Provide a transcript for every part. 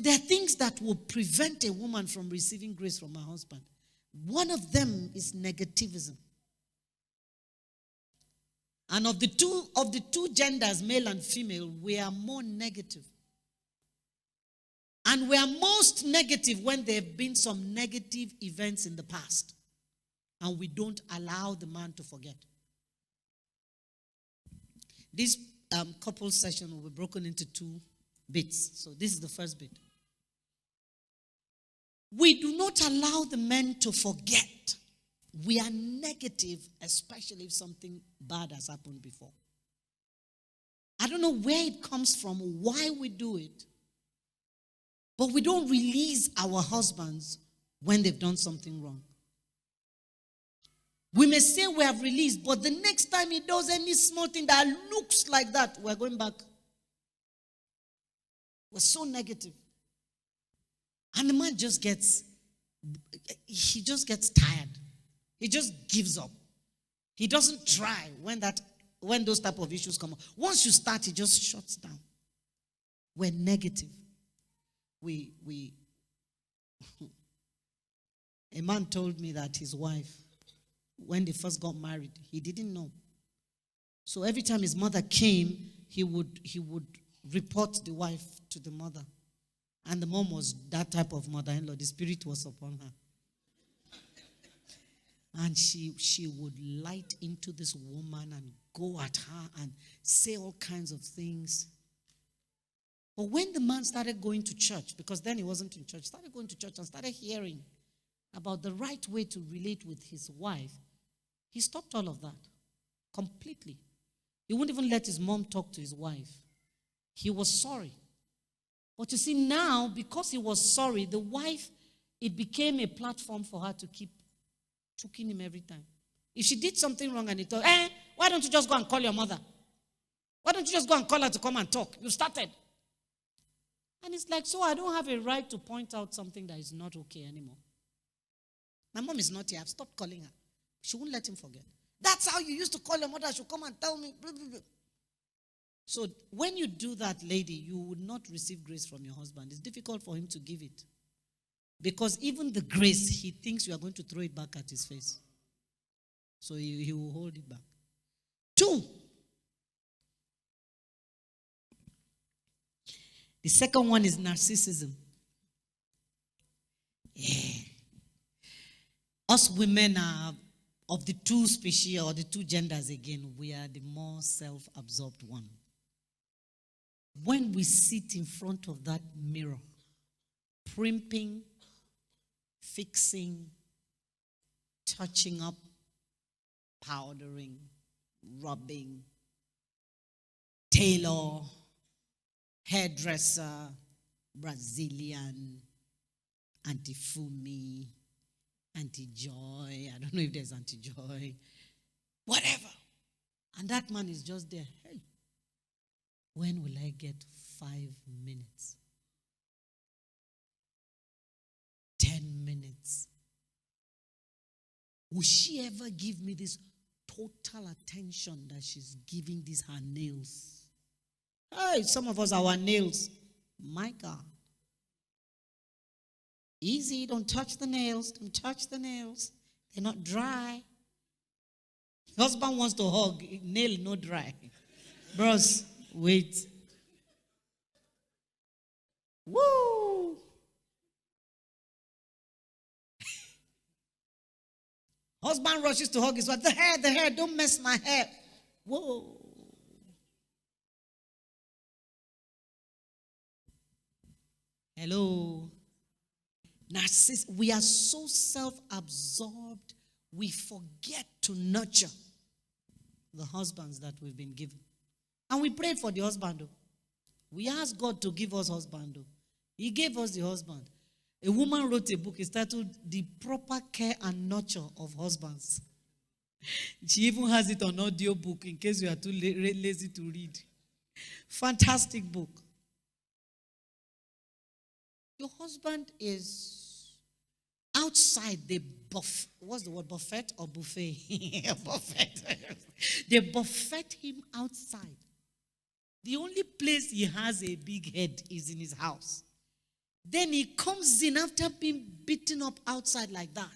There are things that will prevent a woman from receiving grace from her husband. One of them is negativism. And of the two genders, male and female, we are more negative. And we are most negative when there have been some negative events in the past. And we don't allow the man to forget. This couple session will be broken into 2 bits. So this is the first bit. We do not allow the men to forget. We are negative, especially if something bad has happened before. I don't know where it comes from, why we do it, but we don't release our husbands when they've done something wrong. We may say we have released, but the next time he does any small thing that looks like that, we're going back. We're so negative. And the man just gets tired. He just gives up. He doesn't try when those type of issues come up. Once you start, he just shuts down. We're negative. A man told me that his wife, when they first got married, he didn't know. So every time his mother came, he would report the wife to the mother. And the mom was that type of mother-in-law. The spirit was upon her. And she would light into this woman and go at her and say all kinds of things. But when the man started going to church, because then he wasn't in church, started going to church and started hearing about the right way to relate with his wife, he stopped all of that completely. He wouldn't even let his mom talk to his wife. He was sorry. But you see, now, because he was sorry, the wife, it became a platform for her to keep choking him every time. If she did something wrong and he thought, why don't you just go and call your mother? Why don't you just go and call her to come and talk? You started. And it's like, so I don't have a right to point out something that is not okay anymore. My mom is not here. I've stopped calling her. She won't let him forget. That's how you used to call your mother. She'll come and tell me. Blah, blah, blah. So when you do that, lady, you would not receive grace from your husband. It's difficult for him to give it. Because even the grace, he thinks you are going to throw it back at his face. So he will hold it back. 2. The second one is narcissism. Yeah. Us women are, of the 2 species or the 2 genders again, we are the more self-absorbed one. When we sit in front of that mirror, primping, fixing, touching up, powdering, rubbing, tailor, hairdresser, Brazilian, Auntie Fumi, Auntie Joy. I don't know if there's Auntie Joy. Whatever. And that man is just there. Hey, when will I get 5 minutes? 10 minutes? Will she ever give me this total attention that she's giving these her nails? Hey, some of us, our nails. My God. Easy, don't touch the nails. Don't touch the nails. They're not dry. Husband wants to hug. Nail not dry. Bros, wait. Woo! Husband rushes to hug his wife. The hair, don't mess my hair. Whoa. Hello. Narcissists, we are so self-absorbed, we forget to nurture the husbands that we've been given. And we prayed for the husband. Though. We asked God to give us husband. Though. He gave us the husband. A woman wrote a book, it's titled The Proper Care and Nurture of Husbands. She even has it on audio book in case you are too lazy to read. Fantastic book. Your husband is outside the buffet. What's the word? Buffet or buffet? Buffet. They buffet him outside. The only place he has a big head is in his house. Then he comes in after being beaten up outside like that.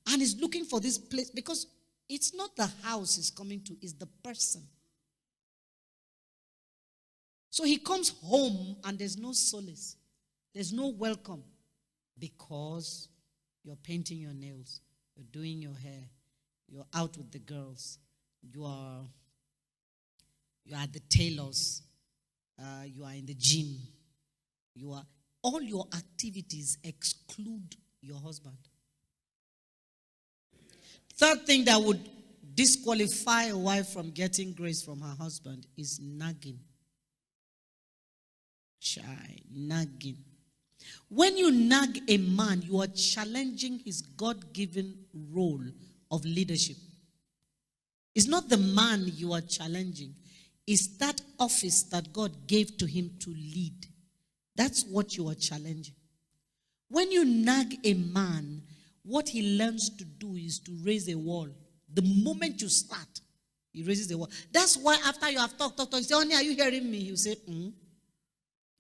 And is looking for this place. Because it's not the house he's coming to, it's the person. So he comes home and there's no solace. There's no welcome. Because you're painting your nails. You're doing your hair. You're out with the girls. You're at the tailors. You are in the gym. All your activities exclude your husband. Third thing that would disqualify a wife from getting grace from her husband is nagging. Nagging. When you nag a man, you are challenging his God-given role of leadership. It's not the man you are challenging. It's that office that God gave to him to lead. That's what you are challenging. When you nag a man, what he learns to do is to raise a wall. The moment you start, he raises a wall. That's why after you have talked, you say, honey, are you hearing me? You say,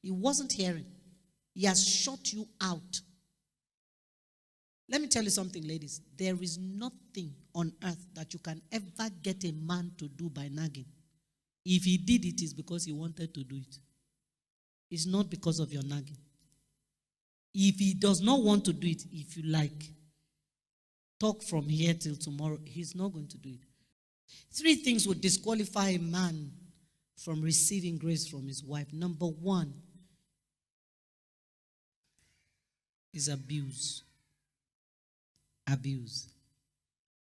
He wasn't hearing. He has shut you out. Let me tell you something, ladies. There is nothing on earth that you can ever get a man to do by nagging. If he did it, it's because he wanted to do it. It's not because of your nagging. If he does not want to do it, if you like, talk from here till tomorrow, he's not going to do it. 3 things would disqualify a man from receiving grace from his wife. Number 1 is abuse. Abuse.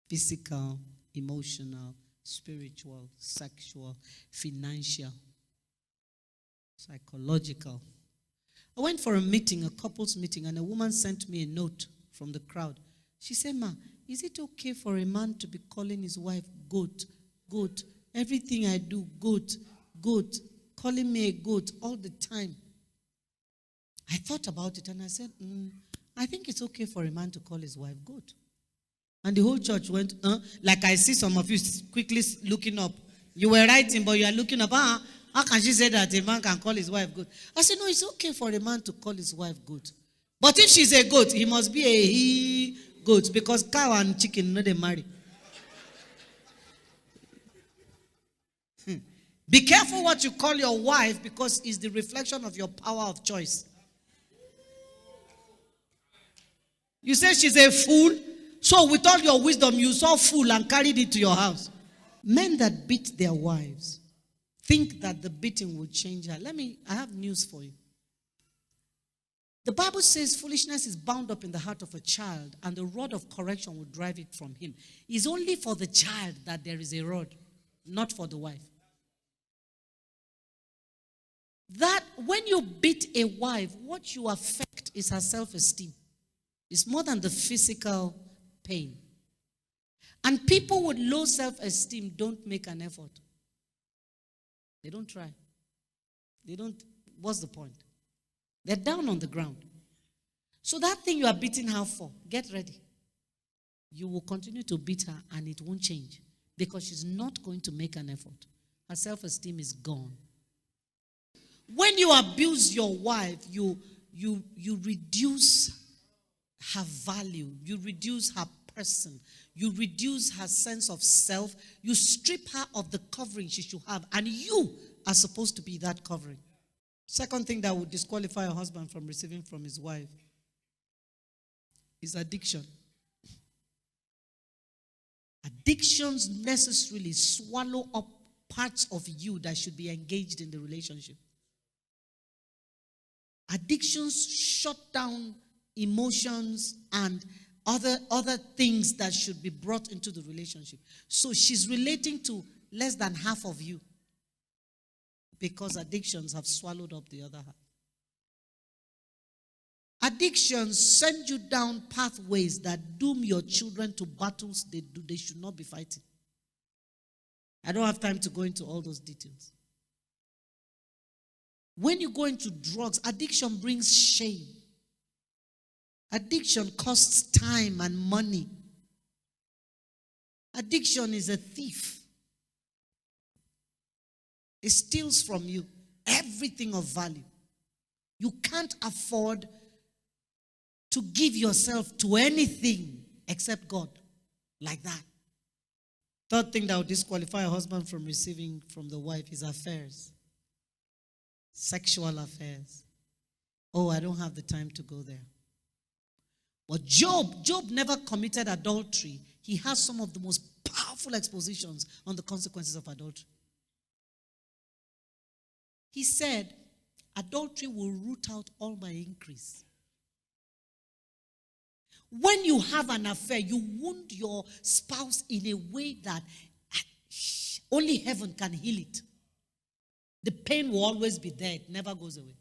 Physical, emotional, spiritual, sexual, financial, psychological. I went for a meeting, a couples meeting, and a woman sent me a note from the crowd. She said, Ma, is it okay for a man to be calling his wife goat, goat? Everything I do, goat, goat, calling me a goat all the time. I thought about it and I said, I think it's okay for a man to call his wife goat. And the whole church went, like I see some of you quickly looking up. You were writing, but you are looking up. How can she say that a man can call his wife goat? I said, no, it's okay for a man to call his wife goat. But if she's a goat, he must be a he goat, because cow and chicken, no, they marry. Be careful what you call your wife, because it's the reflection of your power of choice. You say she's a fool, so with all your wisdom, you saw fool and carried it to your house. Men that beat their wives think that the beating will change her. I have news for you. The Bible says foolishness is bound up in the heart of a child, and the rod of correction will drive it from him. It's only for the child that there is a rod, not for the wife. That when you beat a wife, what you affect is her self-esteem. It's more than the physical pain. And people with low self-esteem don't make an effort. They don't try. What's the point? They're down on the ground. So that thing you are beating her for, get ready. You will continue to beat her and it won't change, because she's not going to make an effort. Her self-esteem is gone. When you abuse your wife, you reduce her value. You reduce her person. You reduce her sense of self. You strip her of the covering she should have. And you are supposed to be that covering. Second thing that would disqualify a husband from receiving from his wife is addiction. Addictions necessarily swallow up parts of you that should be engaged in the relationship. Addictions shut down emotions and other things that should be brought into the relationship. So she's relating to less than half of you, because addictions have swallowed up the other half. Addictions send you down pathways that doom your children to battles they should not be fighting. I don't have time to go into all those details. When you go into drugs, addiction brings shame. Addiction costs time and money. Addiction is a thief. It steals from you everything of value. You can't afford to give yourself to anything except God. Like that. Third thing that would disqualify a husband from receiving from the wife is affairs. Sexual affairs. Oh, I don't have the time to go there. But Job never committed adultery. He has some of the most powerful expositions on the consequences of adultery. He said, adultery will root out all my increase. When you have an affair, you wound your spouse in a way that only heaven can heal it. The pain will always be there. It never goes away.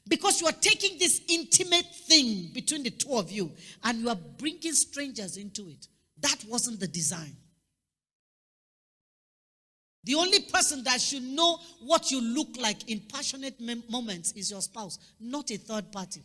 Because you are taking this intimate thing between the two of you and you are bringing strangers into it. That wasn't the design. The only person that should know what you look like in passionate moments is your spouse, not a third party.